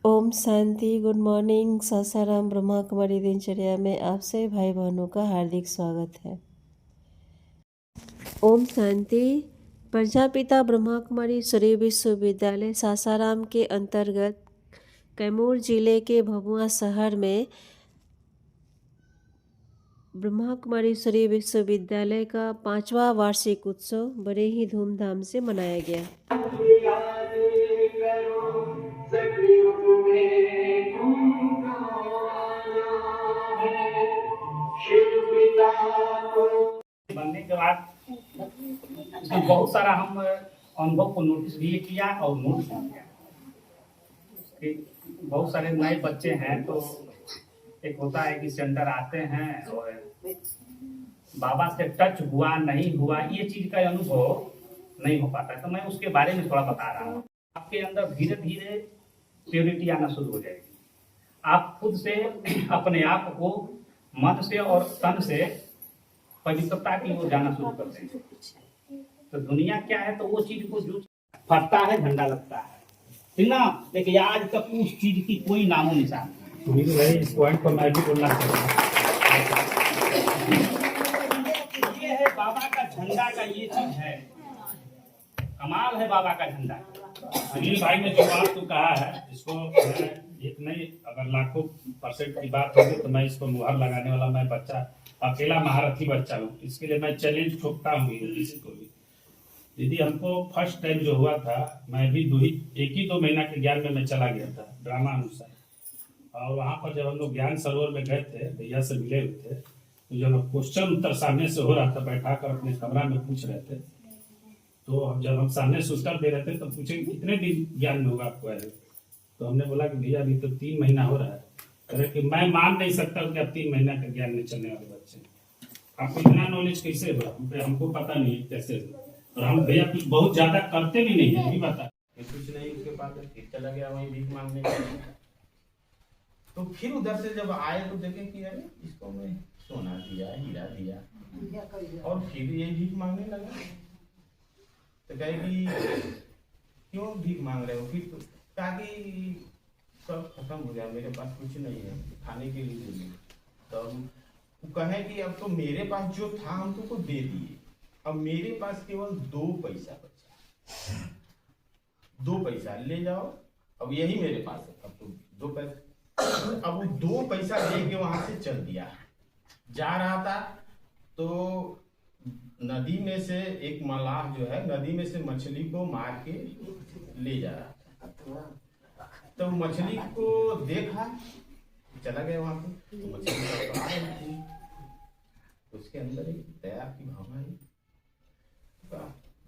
ओम शांति। Good morning. Sasaram Brahma Kumari दिनचर्या में आप सभी भाई बहनों का हार्दिक स्वागत है। ओम शांति। प्रजापिता ब्रह्मा कुमारी सूर्य विश्वविद्यालय सासाराम के अंतर्गत कैमूर जिले के भभुआ शहर में ब्रह्मा कुमारी सूर्य विश्वविद्यालय का 5वां वार्षिक उत्सव बड़े ही धूमधाम से मनाया गया। बनने के बाद इसमें बहुत सारा हम अनुभव को नोटिस भी किया और नोट भी किया कि बहुत सारे नए बच्चे हैं तो एक होता है कि सेंटर आते हैं और बाबा से टच हुआ नहीं हुआ ये चीज का अनुभव नहीं हो पाता, तो मैं उसके बारे में थोड़ा बता रहा हूँ। आपके अंदर धीरे धीरे प्योरिटी आना शुरू हो जाएगी। आप खुद से अपने आप को मन से और तन से पवित्रता की ओर जाना शुरू कर देंगे। तो दुनिया क्या है, तो वो चीज को जो फटता है झंडा लगता है, ठीक ना। लेकिन आज तक उस चीज की कोई नामो निशान नहीं। इस पॉइंट पर मैं भी बोलना चाहता हूँ, ये है बाबा का झंडा का ये चीज है, कमाल है बाबा का झंडा। अनिल भाई ने जो बात तो कहा है, इसको एक नहीं अगर लाखों % की बात होगी तो मैं इसको मुहर लगाने वाला मैं बच्चा अकेला महारथी बच्चा हूँ। इसके लिए मैं चैलेंज ठोकता हूँ किसी को भी। दीदी हमको फर्स्ट टाइम जो हुआ था, मैं भी 1 ही 2 महीना के ज्ञान में मैं चला गया था ड्रामा अनुसार, और वहाँ पर जब हम लोग ज्ञान सरोवर में गए थे, भैया से मिले हुए थे, तो जब क्वेश्चन उत्तर सामने से हो रहा था, बैठा कर अपने कमरा में पूछ रहे थे, तो जब हम सामने से उत्तर दे रहे थे तो पूछे कितने दिन ज्ञान में होगा आपको है, तो हमने बोला कि भैया अभी तो 3 महीना हो रहा है। कह कि मैं मान नहीं सकता कि आप 3 महीना का ज्ञान में चलने वाले बच्चे, आपको इतना नॉलेज कैसे हुआ, हमको पता नहीं कैसे हुआ, और हम भैया कुछ बहुत ज्यादा करते भी नहीं है, भी बता कुछ नहीं। उसके बाद फिर चला गया वहीं भीख मांगने के लिए। तो फिर उधर से जब आए तो देखे कि अरे इसको मैं सोना दिया, हीरा दिया, और फिर ये भीख मांगने लगा। तो कहे कि क्यों भीख मांग रहे हो? फिर तो कहा कि सब खत्म हो गया, मेरे पास कुछ नहीं है खाने के लिए। तो वो कहे कि अब तो मेरे पास जो था हम तुमको दे दिए, अब मेरे पास केवल 2 पैसा बचा, 2 पैसा ले जाओ, अब यही मेरे पास है, अब तो 2 पैसा। अब वो 2 पैसा लेके वहां से चल दिया। जा रहा था तो नदी में से एक मलाह जो है, नदी में से मछली को मार के ले जा रहा था। तो मछली को देखा, चला गया वहां पे, तो मछली तड़पड़ा रही थी, उसके अंदर एक दया की भावना है,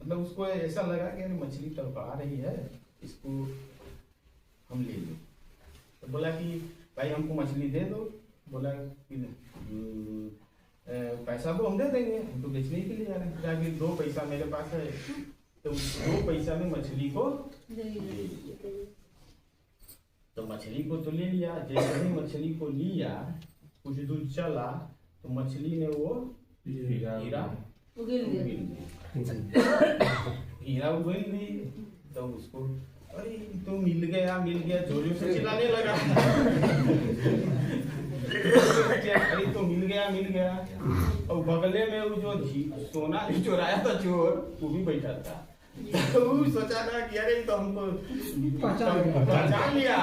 मतलब उसको ऐसा लगा कि मछली तड़पड़ा रही है, इसको हम ले लें। तो बोला कि भाई हमको मछली दे दो। बोला कि पैसा तो हम दे देंगे, हम तो बेचने के लिए जा रहे हैं। 2 पैसा मेरे पास है, तो 2 पैसा में मछली को ले लिया। तो मछली को तो ले लिया। जैसे ही मछली को लिया, कुछ दूर चला तो मछली ने वो हीरा उगल दी। तो उसको अरे तो मिल गया जोरों से चिल्लाने लगा। अरे तो मिल गया। और बगले में वो जो सोना चुराया था चोर, वो भी बैठा था। तो सोचा ना कि अरे तो हमको पहचान लिया।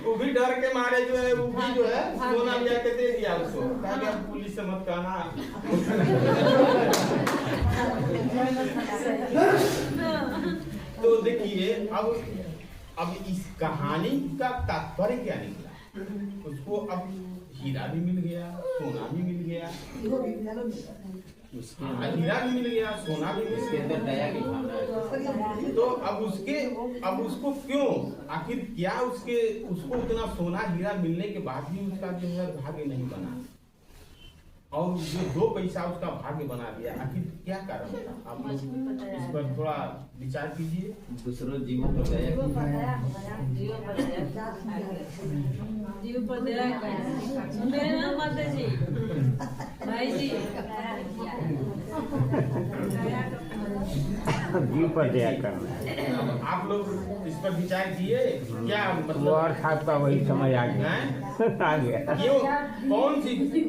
वो भी डर के मारे जो है, वो भी जो है सोना लिया के दे दिया उसको, कहा कि अब पुलिस से मत कहना। तो देखिए अब इस कहानी का तात्पर्य क्या निकला? उसको अब हीरा भी मिल गया, सोना भी मिल गया, हीरा भी मिल गया, सोना भी मिल गया। तो अब उसको क्यों, आखिर क्या उसको उतना सोना हीरा मिलने के बाद भी उसका जो है भाग्य नहीं बना, और जो 2 पैसा उसका भाग्य बना दिया, आखिर क्या कारण था? आप लोग इस पर थोड़ा विचार कीजिए। दूसरों जीवों पर दया जीव पर दया सुने ना माता जी, भाई जी जीव पर दया करना। आप लोग इस पर विचार किए क्या? वो मतलब और साहब का वही समझ आ गया हैं? आ गया। क्यों?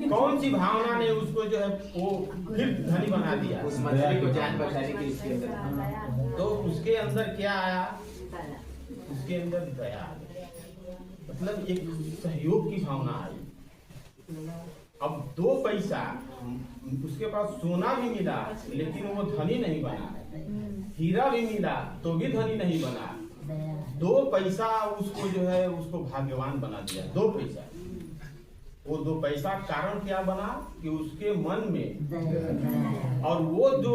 कौन सी भावना ने उसको जो है वो फिर धनी बना दिया? उस मछली को जान बचाने के इसके अंदर तो उसके अंदर क्या आया? उसके अंदर दया आ गई। मतलब एक सहयोग की भावना आई। अब 2 पैसा उसके पास सोना भी मिला लेकिन वो धनी नहीं बना, हीरा भी मिला तो भी धनी नहीं बना। 2 पैसा उसको जो है उसको भाग्यवान बना दिया। 2 पैसा, वो 2 पैसा कारण क्या बना कि उसके मन में, और वो जो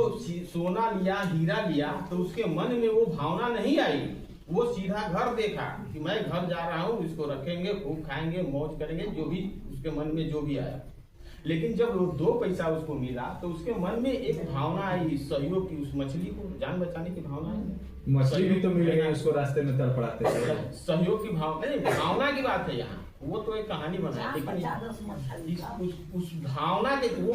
सोना लिया हीरा लिया तो उसके मन में वो भावना नहीं आई। वो सीधा घर देखा कि मैं घर जा रहा हूँ, इसको रखेंगे, खूब खाएंगे, मौज करेंगे, जो भी उसके मन में जो भी आया। लेकिन जब वो 2 पैसा उसको मिला तो उसके मन में एक भावना आई सहयोग की, उस मछली को जान बचाने की भावना आई। मछली भी तो मिलेगा उसको रास्ते में तड़पड़ाते थे। सहयोग की भावना नहीं, भावना की बात है यहाँ। वो तो एक कहानी बनाई, लेकिन उस भावना के वो